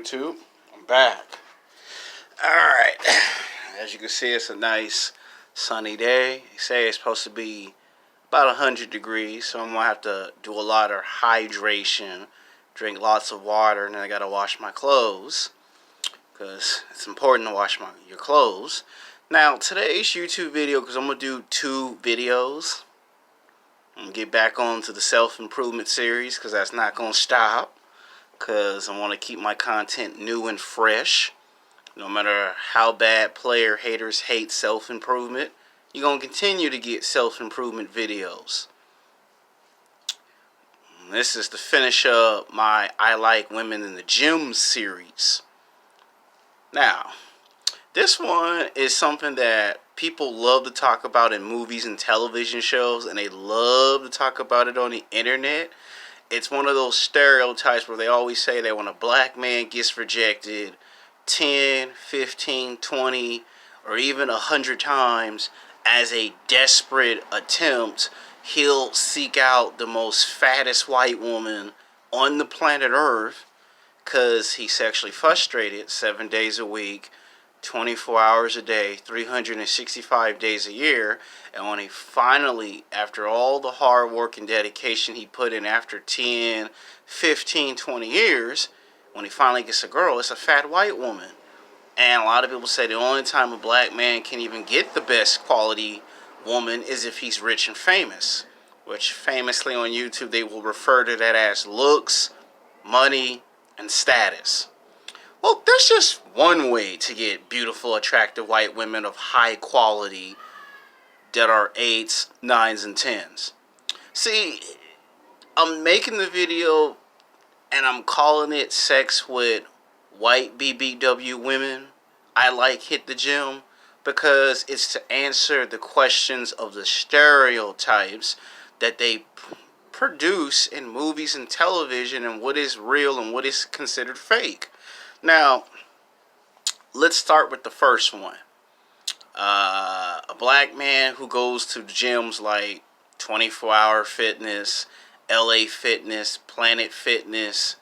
YouTube? I'm back. Alright, as you can see, it's a nice sunny day. They say it's supposed to be about 100 degrees, so I'm going to have to do a lot of hydration, drink lots of water, and then I got to wash my clothes, because it's important to wash your clothes. Now, today's YouTube video, because I'm going to do 2 videos, I'm going to get back on to the self-improvement series, because that's not going to stop, because I want to keep my content new and fresh. No matter how bad player haters hate self-improvement, you're going to continue to get self-improvement videos. This is to finish up my I Like Women in the Gym series. Now, this one is something that people love to talk about in movies and television shows, and they love to talk about it on the internet. It's one of those stereotypes where they always say that when a black man gets rejected 10, 15, 20, or even 100 times as a desperate attempt, he'll seek out the most fattest white woman on the planet Earth because he's sexually frustrated 7 days a week, 24 hours a day, 365 days a year. And when he finally, after all the hard work and dedication he put in after 10, 15, 20 years, when he finally gets a girl, it's a fat white woman. And a lot of people say the only time a black man can even get the best quality woman is if he's rich and famous, which famously on YouTube they will refer to that as looks, money, and status. Well, there's just one way to get beautiful, attractive white women of high quality that are 8s, 9s, and 10s. See, I'm making the video and I'm calling it Sex with White BBw Women I Like Hit the Gym, because it's to answer the questions of the stereotypes that they produce in movies and television, and what is real and what is considered fake. Now, let's start with the first one. A black man who goes to gyms like 24-Hour Fitness, LA Fitness, Planet Fitness,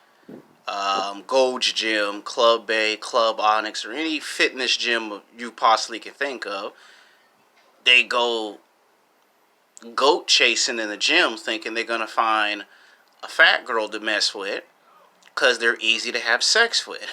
Gold's Gym, Club Bay, Club Onyx, or any fitness gym you possibly can think of, they go goat chasing in the gym thinking they're going to find a fat girl to mess with because they're easy to have sex with.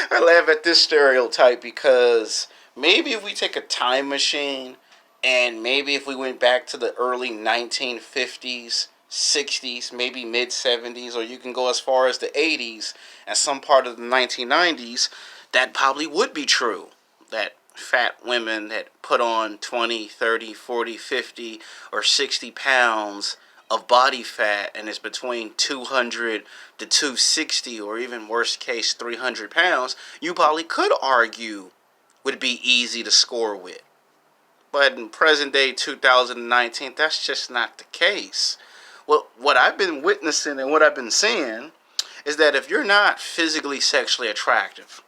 I laugh at this stereotype because maybe if we take a time machine and maybe if we went back to the early 1950s, 60s, maybe mid-70s, or you can go as far as the 80s and some part of the 1990s, that probably would be true. That fat women that put on 20, 30, 40, 50, or 60 pounds of body fat and is between 200 to 260, or even worst case 300 pounds, you probably could argue would be easy to score with. But in present day 2019, that's just not the case. Well, what I've been witnessing and what I've been seeing is that if you're not physically sexually attractive,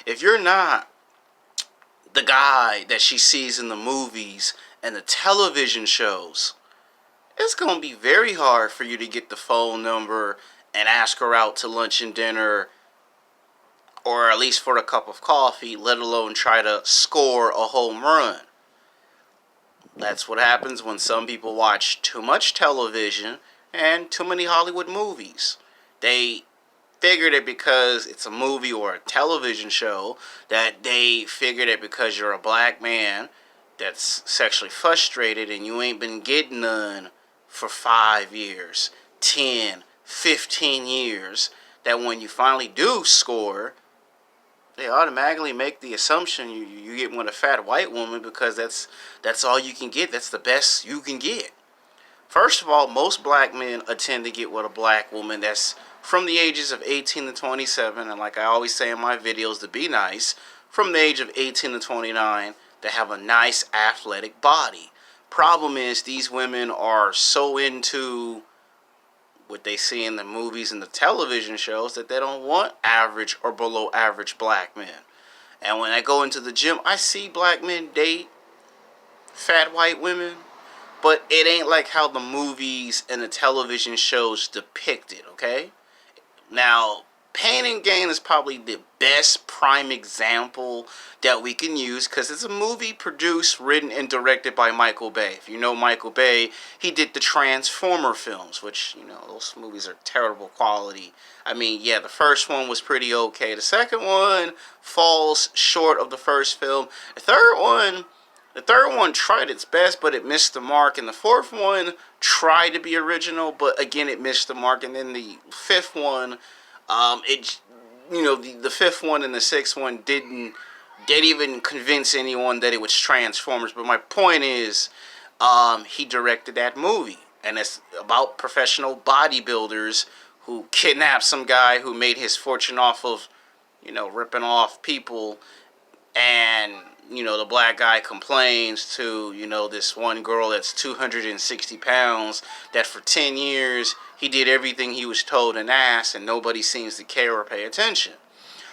if you're not the guy that she sees in the movies and the television shows, it's going to be very hard for you to get the phone number and ask her out to lunch and dinner, or at least for a cup of coffee, let alone try to score a home run. That's what happens when some people watch too much television and too many Hollywood movies. They figure that because it's a movie or a television show, that they figure that because you're a black man that's sexually frustrated and you ain't been getting none for 5 years, 10, 15 years, that when you finally do score, they automatically make the assumption you get with a fat white woman because that's all you can get. That's the best you can get. First of all, most black men tend to get with a black woman that's from the ages of 18 to 27, and like I always say in my videos, to be nice, from the age of 18 to 29, that have a nice athletic body. Problem is, these women are so into what they see in the movies and the television shows that they don't want average or below average black men. And when I go into the gym, I see black men date fat white women, but it ain't like how the movies and the television shows depict it, okay? Now, Pain and Gain is probably the best prime example that we can use because it's a movie produced, written, and directed by Michael Bay. If you know Michael Bay, he did the Transformer films, which, those movies are terrible quality. I mean, yeah, the first one was pretty okay. The second one falls short of the first film. The third one tried its best, but it missed the mark. And the fourth one tried to be original, but again, it missed the mark. And then the fifth one, the fifth one and the sixth one didn't even convince anyone that it was Transformers. But my point is, he directed that movie, and it's about professional bodybuilders who kidnapped some guy who made his fortune off of, ripping off people. And the black guy complains to, this one girl that's 260 pounds that for 10 years he did everything he was told and asked, and nobody seems to care or pay attention.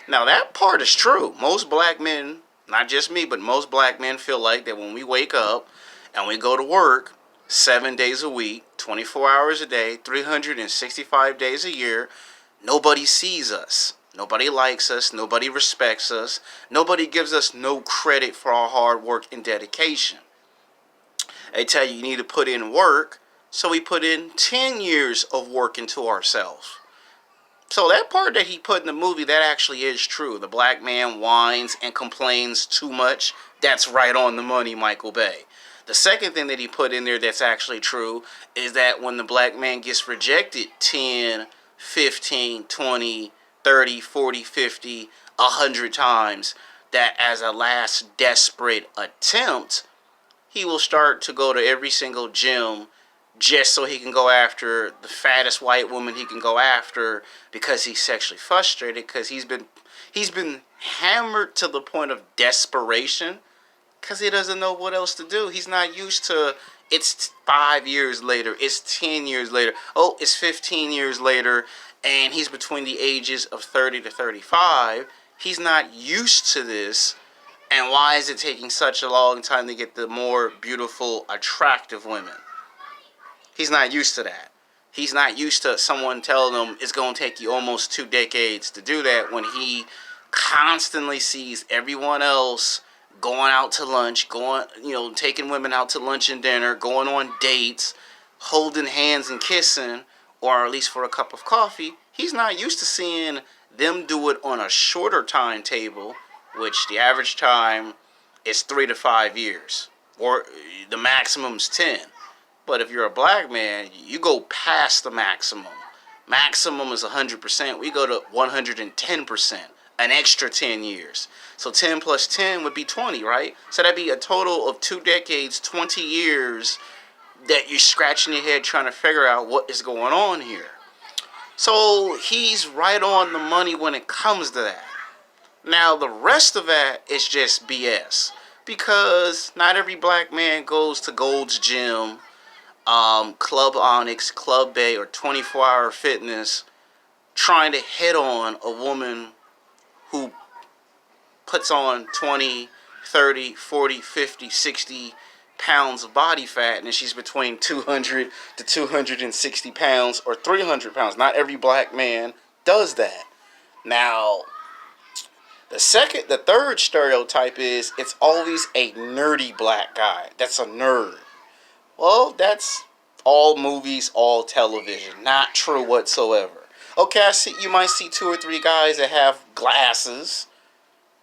Now, that part is true. Most black men, not just me, but most black men feel like that when we wake up and we go to work 7 days a week, 24 hours a day, 365 days a year, nobody sees us. Nobody likes us. Nobody respects us. Nobody gives us no credit for our hard work and dedication. They tell you need to put in work, so we put in 10 years of work into ourselves. So that part that he put in the movie, that actually is true. The black man whines and complains too much. That's right on the money, Michael Bay. The second thing that he put in there that's actually true is that when the black man gets rejected 10, 15, 20, 30, 40, 50, 100 times, that as a last desperate attempt, he will start to go to every single gym just so he can go after the fattest white woman he can go after because he's sexually frustrated, because he's been hammered to the point of desperation because he doesn't know what else to do. He's not used to it's 5 years later, it's 10 years later, oh, it's 15 years later, and he's between the ages of 30 to 35. He's not used to this. And why is it taking such a long time to get the more beautiful, attractive women? He's not used to that. He's not used to someone telling him it's going to take you almost 2 decades to do that when he constantly sees everyone else going out to lunch, taking women out to lunch and dinner, going on dates, holding hands and kissing, or at least for a cup of coffee. He's not used to seeing them do it on a shorter timetable, which the average time is 3 to 5 years, or the maximum's 10. But if you're a black man, you go past the maximum. Maximum is 100%. We go to 110%, an extra 10 years. So 10 plus 10 would be 20, right? So that'd be a total of 2 decades, 20 years that you're scratching your head trying to figure out what is going on here. So he's right on the money when it comes to that. Now, the rest of that is just BS. Because not every black man goes to Gold's Gym, Club Onyx, Club Bay, or 24-Hour Fitness trying to hit on a woman who puts on 20, 30, 40, 50, 60 pounds of body fat, and she's between 200 to 260 pounds or 300 pounds. Not every black man does that. Now, the third stereotype is it's always a nerdy black guy. That's a nerd. Well, that's all movies, all television. Not true whatsoever. Okay, you might see 2 or 3 guys that have glasses.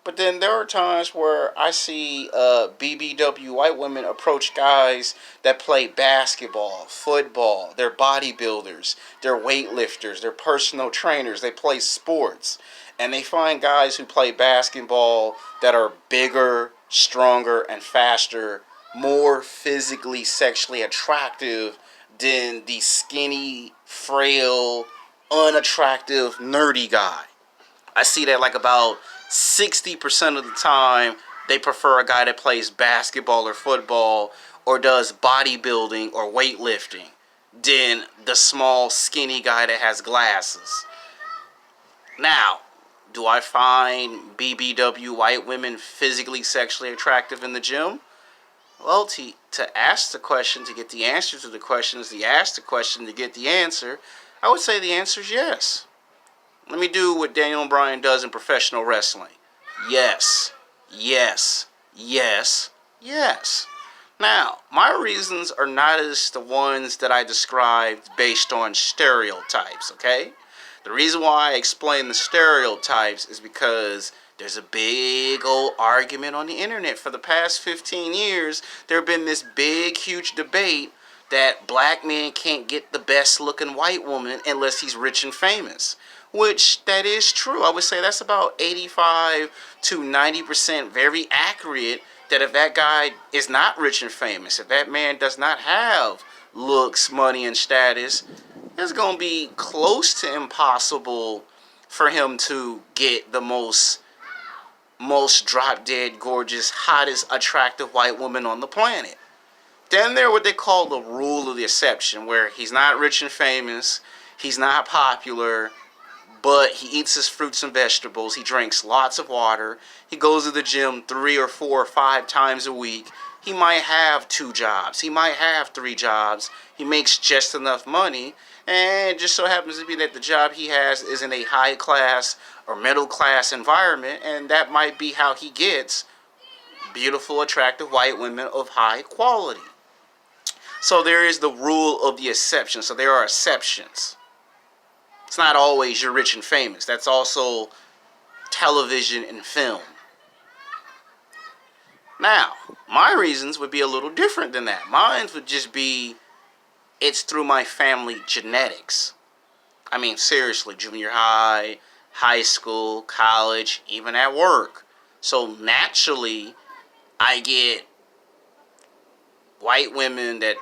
But then there are times where I see BBw white women approach guys that play basketball, football, they're bodybuilders, they're weightlifters, they're personal trainers, they play sports. And they find guys who play basketball that are bigger, stronger, and faster, more physically, sexually attractive than the skinny, frail, unattractive, nerdy guy. I see that like about 60% of the time, they prefer a guy that plays basketball or football or does bodybuilding or weightlifting than the small, skinny guy that has glasses. Now, do I find BBw white women physically, sexually attractive in the gym? Well, to ask the question, to get the answer to the question, is to ask the question to get the answer. I would say the answer is yes. Let me do what Daniel Bryan does in professional wrestling. Yes, yes, yes, yes. Now, my reasons are not as the ones that I described based on stereotypes, okay? The reason why I explain the stereotypes is because there's a big old argument on the internet. For the past 15 years, there have been this big, huge debate that black men can't get the best looking white woman unless he's rich and famous. Which, that is true. I would say that's about 85 to 90% very accurate, that if that guy is not rich and famous, if that man does not have looks, money, and status, it's going to be close to impossible for him to get the most drop dead gorgeous, hottest, attractive white woman on the planet. Then there what they call the rule of the exception, where he's not rich and famous, he's not popular, but he eats his fruits and vegetables, he drinks lots of water, he goes to the gym 3 or 4 or 5 times a week, he might have 2 jobs, he might have 3 jobs, he makes just enough money, and it just so happens to be that the job he has is in a high class or middle class environment, and that might be how he gets beautiful, attractive white women of high quality. So there is the rule of the exception, so there are exceptions. It's not always you're rich and famous. That's also television and film. Now, my reasons would be a little different than that. Mine would just be, it's through my family genetics. I mean, seriously, junior high, high school, college, even at work. So naturally, I get white women that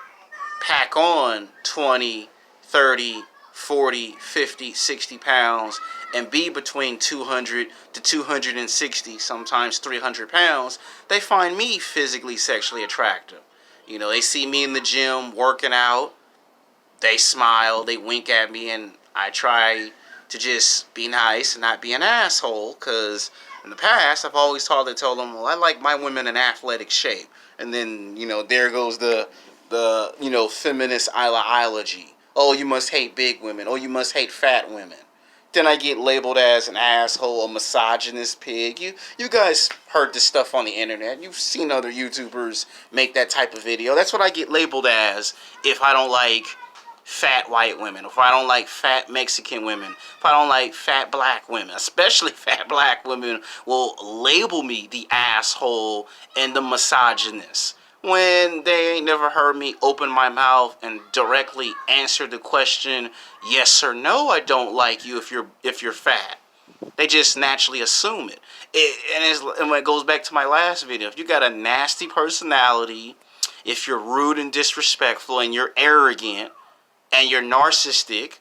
pack on 20, 30, 40, 50, 60 pounds and be between 200 to 260, sometimes 300 pounds, they find me physically, sexually attractive. You know, they see me in the gym working out, they smile, they wink at me, and I try to just be nice and not be an asshole, because in the past, I've always told them, well, I like my women in athletic shape. And then, there goes the feminist ideology. Oh, you must hate big women. Oh, you must hate fat women. Then I get labeled as an asshole, a misogynist pig. You guys heard this stuff on the internet. You've seen other YouTubers make that type of video. That's what I get labeled as if I don't like fat white women, if I don't like fat Mexican women, if I don't like fat black women. Especially fat black women will label me the asshole and the misogynist, when they ain't never heard me open my mouth and directly answer the question, yes or no, I don't like you if you're fat. They just naturally assume it. And when it goes back to my last video, if you got a nasty personality, if you're rude and disrespectful and you're arrogant and you're narcissistic,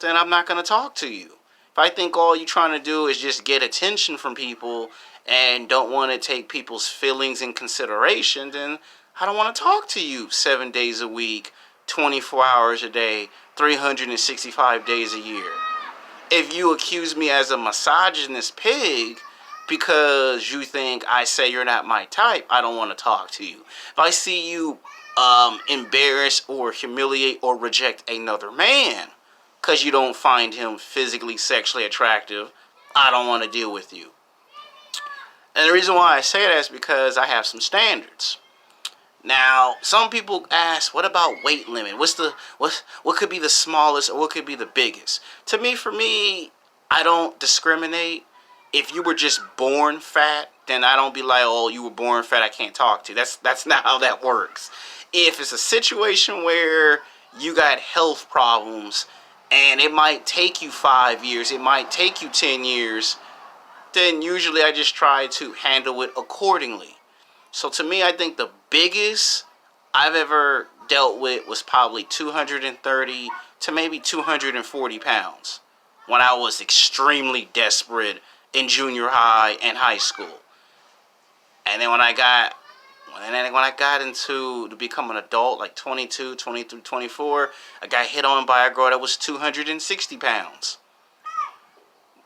then I'm not going to talk to you. If I think all you're trying to do is just get attention from people and don't want to take people's feelings in consideration, then I don't want to talk to you 7 days a week, 24 hours a day, 365 days a year. If you accuse me as a misogynist pig because you think I say you're not my type, I don't want to talk to you. If I see you embarrass or humiliate or reject another man because you don't find him physically, sexually attractive, I don't want to deal with you. And the reason why I say that is because I have some standards. Now, some people ask, what about weight limit? What could be the smallest or what could be the biggest? For me, I don't discriminate. If you were just born fat, then I don't be like, oh, you were born fat, I can't talk to you. That's not how that works. If it's a situation where you got health problems and it might take you 5 years, it might take you 10 years, then usually I just try to handle it accordingly. So to me, I think the biggest I've ever dealt with was probably 230 to maybe 240 pounds when I was extremely desperate in junior high and high school. And then when I got into to become an adult, like 22, 23, 24, I got hit on by a girl that was 260 pounds.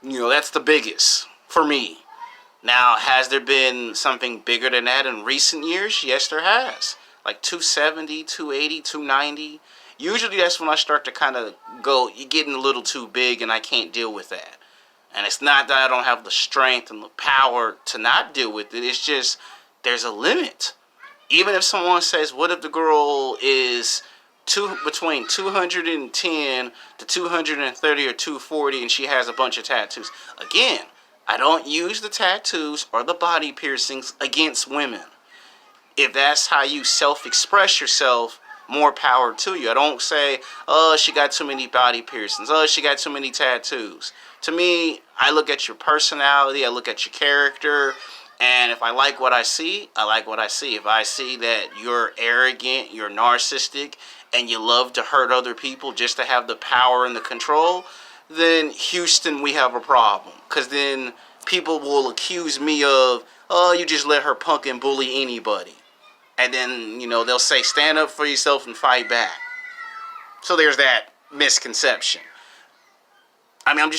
That's the biggest for me. Now, has there been something bigger than that in recent years? Yes, there has. Like 270, 280, 290. Usually that's when I start to kind of go, you're getting a little too big and I can't deal with that. And it's not that I don't have the strength and the power to not deal with it. It's just there's a limit. Even if someone says, what if the girl is between 210 to 230 or 240 and she has a bunch of tattoos? Again, I don't use the tattoos or the body piercings against women. If that's how you self-express yourself, more power to you. I don't say, oh, she got too many body piercings. Oh, she got too many tattoos. To me, I look at your personality. I look at your character. And if I like what I see, I like what I see. If I see that you're arrogant, you're narcissistic, and you love to hurt other people just to have the power and the control, then Houston, we have a problem. Because then people will accuse me of, oh, you just let her punk and bully anybody. And then, they'll say, stand up for yourself and fight back. So there's that misconception. I mean, I'm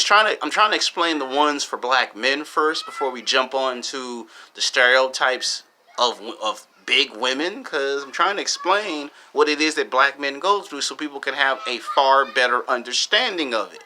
trying to explain the ones for black men first before we jump on to the stereotypes of big women, because I'm trying to explain what it is that black men go through so people can have a far better understanding of it.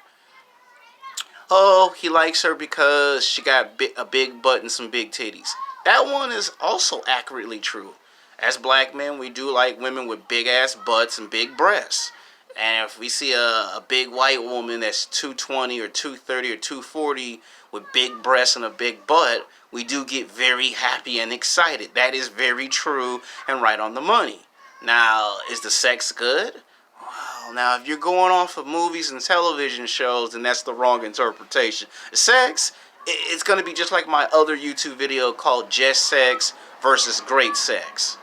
Oh, he likes her because she got a big butt and some big titties. That one is also accurately true. As black men, we do like women with big ass butts and big breasts. And if we see a big white woman that's 220 or 230 or 240 with big breasts and a big butt, we do get very happy and excited. That is very true and right on the money. Now, is the sex good? Well, now, if you're going off of movies and television shows, then that's the wrong interpretation. Sex, it's going to be just like my other YouTube video called Just Sex versus Great Sex.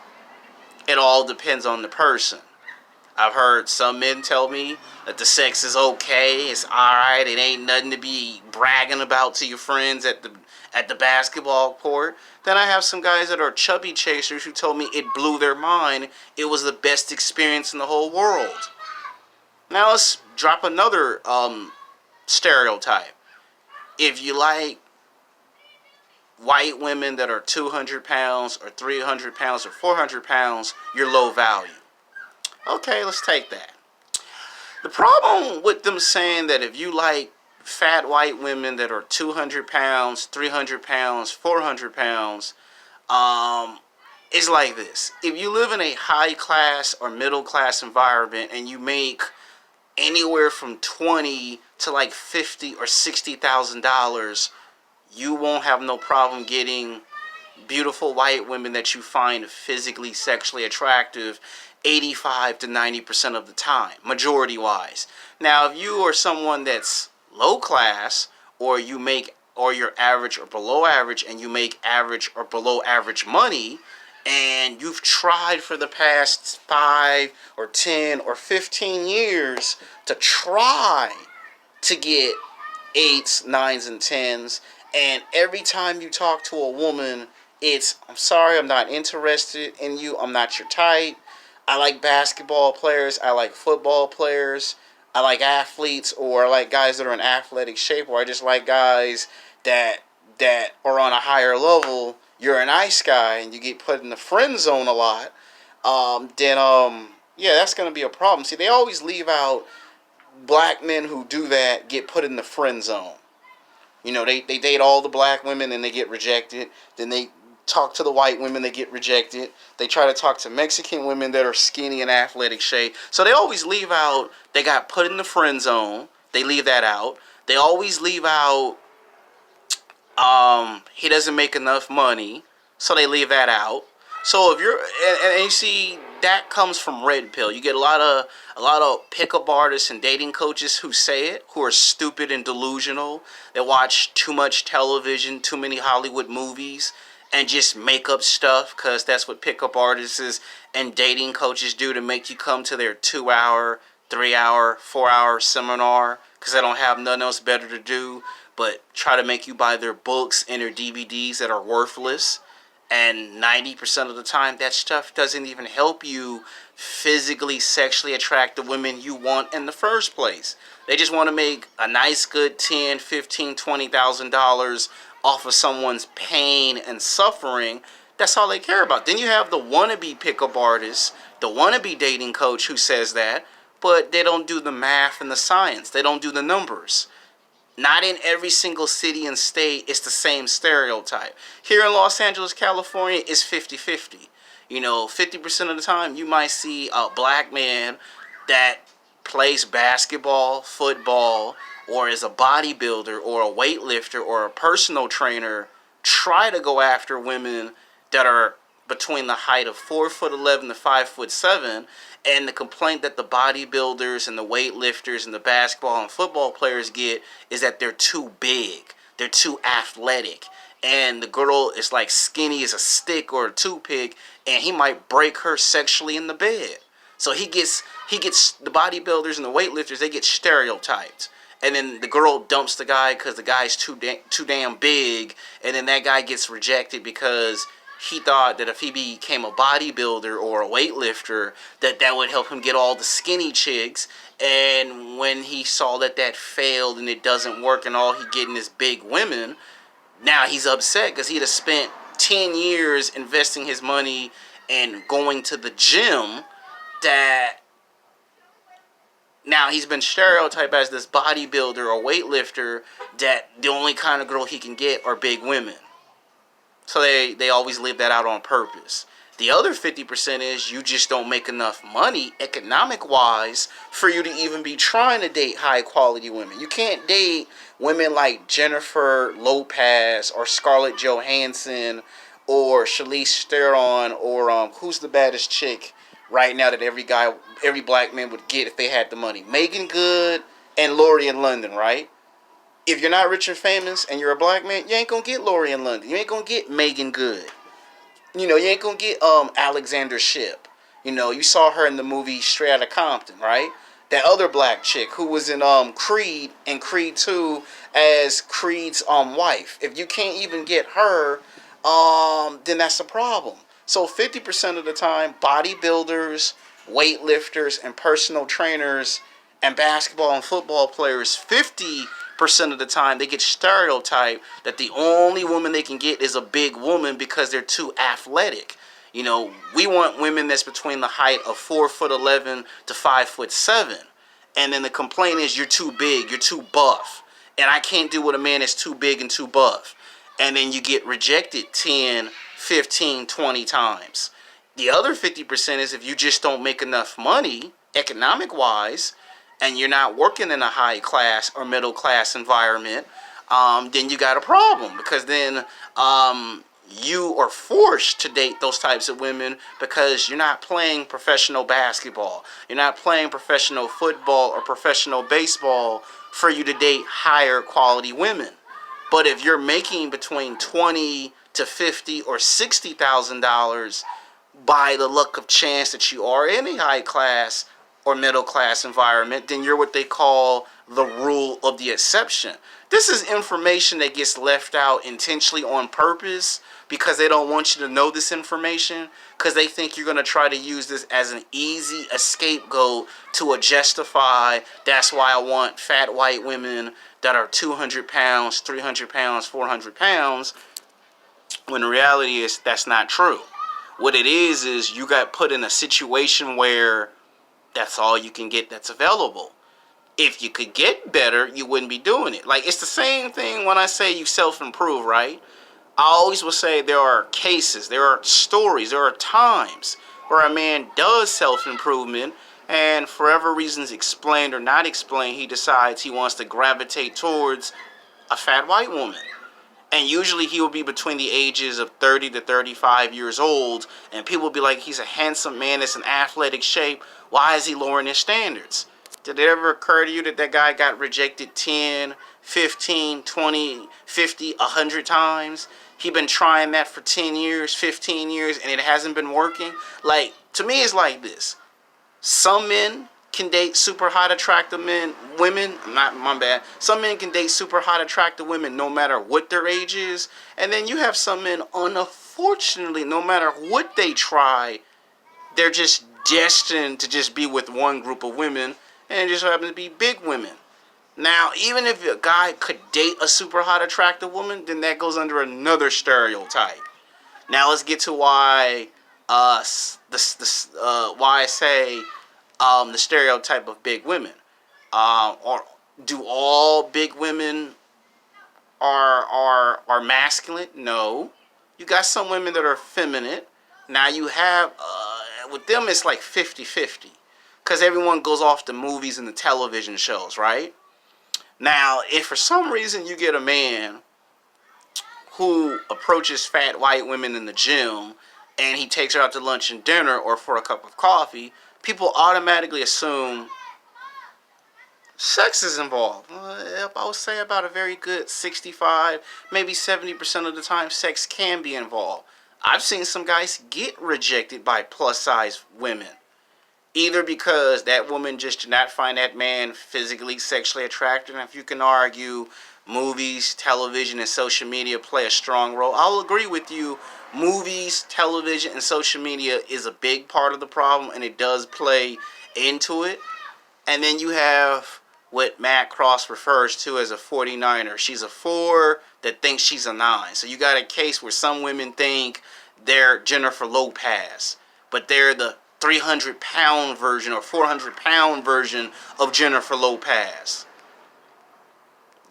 It all depends on the person. I've heard some men tell me that the sex is okay, it's alright, it ain't nothing to be bragging about to your friends at the basketball court. Then I have some guys that are chubby chasers who told me it blew their mind. It was the best experience in the whole world. Now let's drop another stereotype. If you like white women that are 200 pounds or 300 pounds or 400 pounds, you're low value. Okay, let's take that. The problem with them saying that if you like fat white women that are 200 pounds, 300 pounds, 400 pounds, is like this. If you live in a high class or middle class environment and you make anywhere from 20 to like 50 or $60,000, you won't have no problem getting beautiful white women that you find physically, sexually attractive 85 to 90% of the time, majority-wise. Now, if you are someone that's low class, or you're average or below average, and you make average or below average money, and you've tried for the past 5 or 10 or 15 years to try to get 8s, 9s, and 10s, and every time you talk to a woman, it's, I'm sorry, I'm not interested in you, I'm not your type. I like basketball players, I like football players, I like athletes, or I like guys that are in athletic shape, or I just like guys that are on a higher level. You're a nice guy and you get put in the friend zone a lot, yeah, that's going to be a problem. See, they always leave out black men who do that get put in the friend zone. They date all the black women and they get rejected. Then they talk to the white women, they get rejected. They try to talk to Mexican women that are skinny and athletic shape. So they always leave out, they got put in the friend zone. They leave that out. They always leave out, he doesn't make enough money. So they leave that out. So if you're, and you see, that comes from red pill. You get a lot of pickup artists and dating coaches who say it, who are stupid and delusional. They watch too much television, too many Hollywood movies, and just make up stuff, because that's what pickup artists and dating coaches do to make you come to their 2-hour, 3-hour, 4-hour seminar, because they don't have nothing else better to do but try to make you buy their books and their DVDs that are worthless. And 90% of the time, that stuff doesn't even help you physically, sexually attract the women you want in the first place. They just want to make a nice, good $10,000, $15,000, $20,000 off of someone's pain and suffering. That's all they care about. Then you have the wannabe pickup artist, the wannabe dating coach who says that, but they don't do the math and the science. They don't do the numbers. Not in every single city and state it's the same stereotype. Here in Los Angeles, California, it's 50-50. 50% of the time you might see a black man that plays basketball, football, or is a bodybuilder or a weightlifter or a personal trainer try to go after women that are between the height of 4'11" to 5'7", and the complaint that the bodybuilders and the weightlifters and the basketball and football players get is that they're too big, they're too athletic, and the girl is like skinny as a stick or a toothpick, and he might break her sexually in the bed. So he gets the bodybuilders and the weightlifters, they get stereotyped. And then the girl dumps the guy because the guy's too damn big, and then that guy gets rejected because he thought that if he became a bodybuilder or a weightlifter, that would help him get all the skinny chicks. And when he saw that failed and it doesn't work and all he getting is big women, now he's upset because he'd have spent 10 years investing his money and going to the gym, that now he's been stereotyped as this bodybuilder or weightlifter, that the only kind of girl he can get are big women. So they always leave that out on purpose. The other 50% is you just don't make enough money economic-wise for you to even be trying to date high-quality women. You can't date women like Jennifer Lopez or Scarlett Johansson or Charlize Theron or who's the baddest chick right now that every black man would get if they had the money? Megan Good and Lori in London, right? If you're not rich and famous and you're a black man, you ain't gonna get Lori in London. You ain't gonna get Megan Good. You ain't gonna get Alexander Shipp. You saw her in the movie Straight Outta Compton, right? That other black chick who was in Creed and Creed 2 as Creed's wife. If you can't even get her, then that's a problem. So 50% of the time, bodybuilders, weightlifters, and personal trainers and basketball and football players, 50% of the time, they get stereotyped that the only woman they can get is a big woman because they're too athletic. We want women that's between the height of 4'11" to 5'7", and then the complaint is you're too big, you're too buff, and I can't do what a man that's too big and too buff. And then you get rejected 10, 15, 20 times. The other 50% is if you just don't make enough money economic-wise, and you're not working in a high class or middle class environment, then you got a problem, because then you are forced to date those types of women because you're not playing professional basketball, you're not playing professional football or professional baseball for you to date higher quality women. But if you're making between $20 to $50 or $60,000 by the luck of chance that you are in a high class or middle class environment, then you're what they call the rule of the exception. This is information that gets left out intentionally on purpose because they don't want you to know this information, because they think you're going to try to use this as an easy scapegoat to justify, that's why I want fat white women that are 200 pounds, 300 pounds, 400 pounds, when the reality is that's not true. What it is you got put in a situation where that's all you can get that's available. If you could get better, you wouldn't be doing it. Like, it's the same thing when I say you self-improve, right? I always will say there are cases, there are stories, there are times where a man does self-improvement, and for whatever reasons, explained or not explained, he decides he wants to gravitate towards a fat white woman. And usually he will be between the ages of 30 to 35 years old, and people will be like, he's a handsome man, that's in athletic shape, why is he lowering his standards? Did it ever occur to you that guy got rejected 10, 15, 20, 50, 100 times? He been trying that for 10 years, 15 years, and it hasn't been working? Like, to me, it's like this. Some men can date super hot, attractive women. My bad. Some men can date super hot, attractive women no matter what their age is. And then you have some men, unfortunately, no matter what they try, they're just destined to just be with one group of women, and it just happens to be big women. Now, even if a guy could date a super hot, attractive woman, then that goes under another stereotype. Now let's get to why why I say the stereotype of big women, or Do all big women are masculine? No. You got some women that are feminine. Now you have with them it's like 50-50. Because everyone goes off the movies and the television shows, right? Now, if for some reason you get a man who approaches fat white women in the gym and he takes her out to lunch and dinner or for a cup of coffee, people automatically assume sex is involved. I would say about a very good 65, maybe 70% of the time, sex can be involved. I've seen some guys get rejected by plus size women. Either because that woman just did not find that man physically, sexually attractive. And if you can argue movies, television, and social media play a strong role, I'll agree with you. Movies, television, and social media is a big part of the problem, and it does play into it. And then you have what Matt Cross refers to as a 49er. She's a 4 that thinks she's a 9. So you got a case where some women think they're Jennifer Lopez, but they're the 300-pound version or 400-pound version of Jennifer Lopez.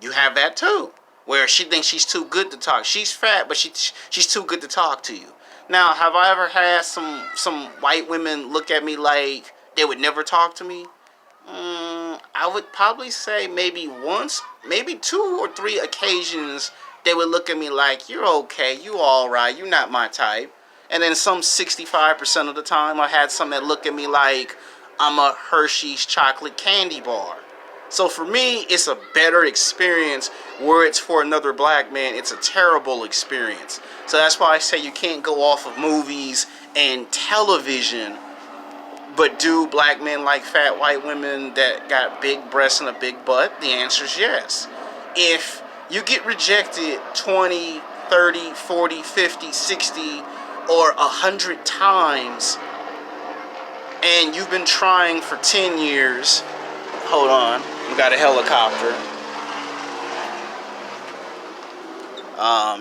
You have that too, where she thinks she's too good to talk. She's fat, but she's too good to talk to you. Now, have I ever had some white women look at me like they would never talk to me? I would probably say maybe once, maybe 2 or 3 occasions they would look at me like, you're okay, you alright, you're not my type. And then some 65% of the time I had some that look at me like I'm a Hershey's chocolate candy bar. So for me, it's a better experience. Where it's for another black man, it's a terrible experience. So that's why I say you can't go off of movies and television. But do black men like fat white women that got big breasts and a big butt? The answer is yes. If you get rejected 20, 30, 40, 50, 60, or 100 times, and you've been trying for 10 years, hold on, we got a helicopter.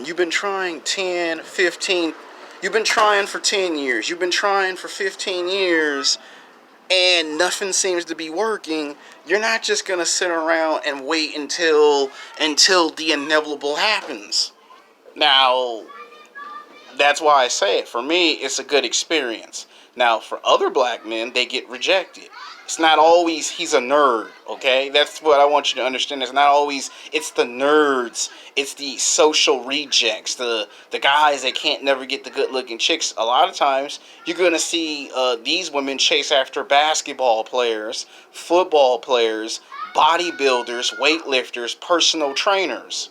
You've been trying 10, 15, you've been trying for 10 years, you've been trying for 15 years, and nothing seems to be working. You're not just gonna sit around and wait until the inevitable happens. Now, that's why I say it. For me, it's a good experience. Now, for other black men, they get rejected. It's not always he's a nerd, okay? That's what I want you to understand. It's not always, it's the nerds. It's the social rejects, the guys that can't never get the good-looking chicks. A lot of times, you're going to see these women chase after basketball players, football players, bodybuilders, weightlifters, personal trainers.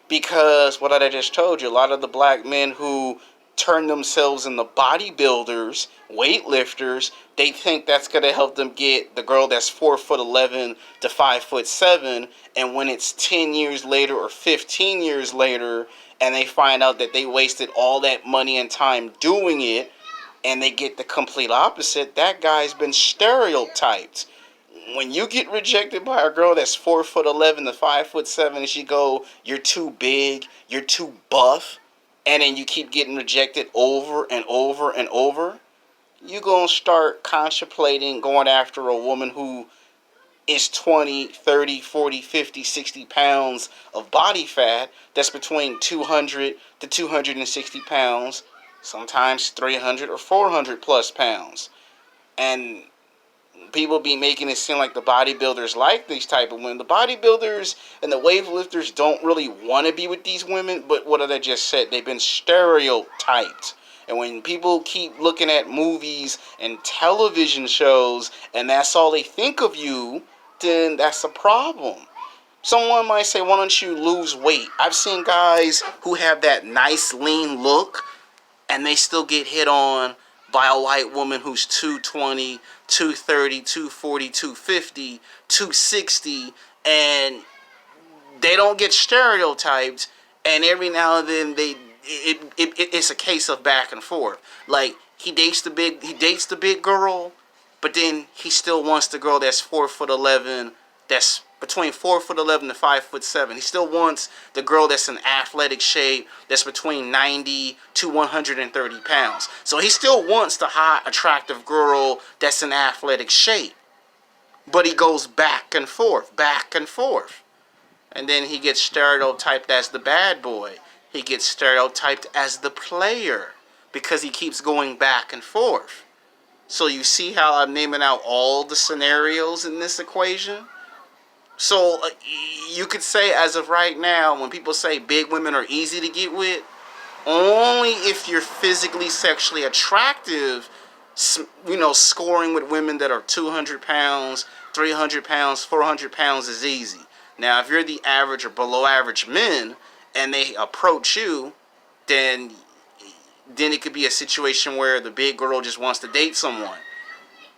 Because what I just told you, a lot of the black men who turn themselves into bodybuilders, weightlifters, they think that's going to help them get the girl that's 4'11" to 5'7", and when it's 10 years later or 15 years later, and they find out that they wasted all that money and time doing it, and they get the complete opposite, that guy's been stereotyped. When you get rejected by a girl that's 4'11" to 5'7", and she go, you're too big, you're too buff, and then you keep getting rejected over and over and over, you gonna start contemplating going after a woman who is 20, 30, 40, 50, 60 pounds of body fat that's between 200 to 260 pounds, sometimes 300 or 400 plus pounds. And people be making it seem like the bodybuilders like these type of women. The bodybuilders and the weightlifters don't really want to be with these women, but what I just said, they've been stereotyped. And when people keep looking at movies and television shows and that's all they think of you, then that's a problem. Someone might say, why don't you lose weight? I've seen guys who have that nice lean look and they still get hit on by a white woman who's 220, 230, 240, 250, 260, and they don't get stereotyped, and every now and then it's a case of back and forth. Like he dates the big girl, but then he still wants the girl that's 4'11", that's between 4'11" to 5'7". He still wants the girl that's in athletic shape, that's between 90 to 130 pounds. So he still wants the hot, attractive girl that's in athletic shape. But he goes back and forth, back and forth. And then he gets stereotyped as the bad boy. He gets stereotyped as the player because he keeps going back and forth. So you see how I'm naming out all the scenarios in this equation? So you could say, as of right now, when people say big women are easy to get with, only if you're physically sexually attractive, scoring with women that are 200 pounds, 300 pounds, 400 pounds is easy. Now, if you're the average or below average men and they approach you, then it could be a situation where the big girl just wants to date someone.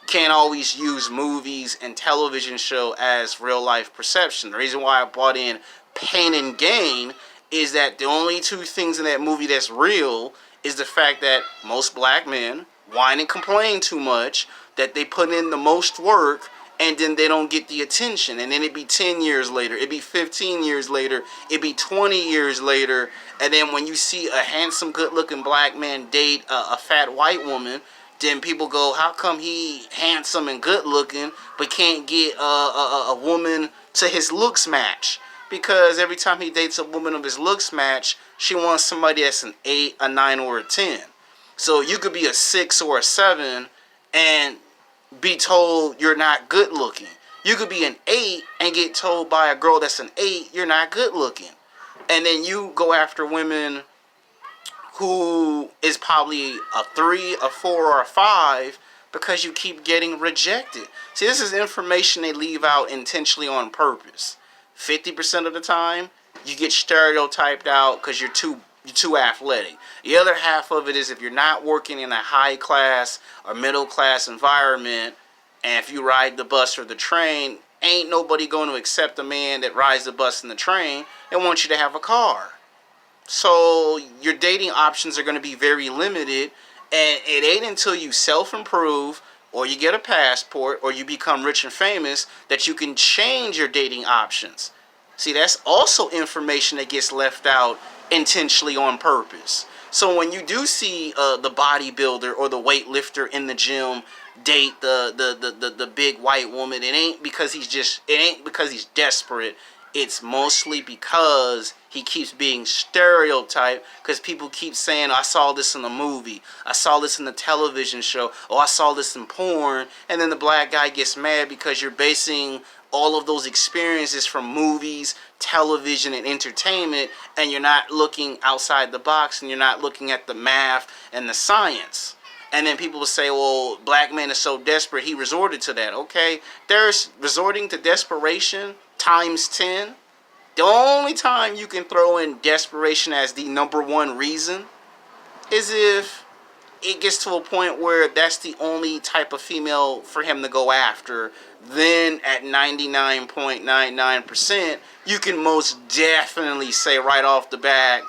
Can't always use movies and television show as real life perception. The reason why I brought in Pain and Gain is that the only two things in that movie that's real is the fact that most black men whine and complain too much, that they put in the most work, and then they don't get the attention. And then it'd be 10 years later, it'd be 15 years later, it'd be 20 years later, and then when you see a handsome, good-looking black man date a fat white woman, then people go, how come he handsome and good-looking but can't get a woman to his looks match? Because every time he dates a woman of his looks match, she wants somebody that's an 8, a 9, or a 10. So you could be a 6 or a 7 and be told you're not good looking. You could be an 8 and get told by a girl that's an 8 you're not good looking. And then you go after women who is probably a 3, a 4, or a 5 because you keep getting rejected. See, this is information they leave out intentionally on purpose. 50% of the time, you get stereotyped out because you're too athletic. The other half of it is if you're not working in a high class or middle class environment, and if you ride the bus or the train, ain't nobody going to accept a man that rides the bus and the train and wants you to have a car. So your dating options are going to be very limited, and it ain't until you self-improve or you get a passport or you become rich and famous that you can change your dating options. See, that's also information that gets left out intentionally on purpose. So when you do see the bodybuilder or the weightlifter in the gym date the big white woman, it ain't because he's desperate. It's mostly because he keeps being stereotyped, because people keep saying, I saw this in a movie, I saw this in the television show, or I saw this in porn, and then the black guy gets mad because you're basing all of those experiences from movies, television, and entertainment, and you're not looking outside the box, and you're not looking at the math and the science. And then people will say, well, black man is so desperate, he resorted to that. Okay, there's resorting to desperation times 10. The only time you can throw in desperation as the number one reason is if it gets to a point where that's the only type of female for him to go after. Then at 99.99%, you can most definitely say right off the bat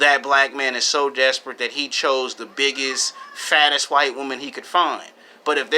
that black man is so desperate that he chose the biggest, fattest white woman he could find. But if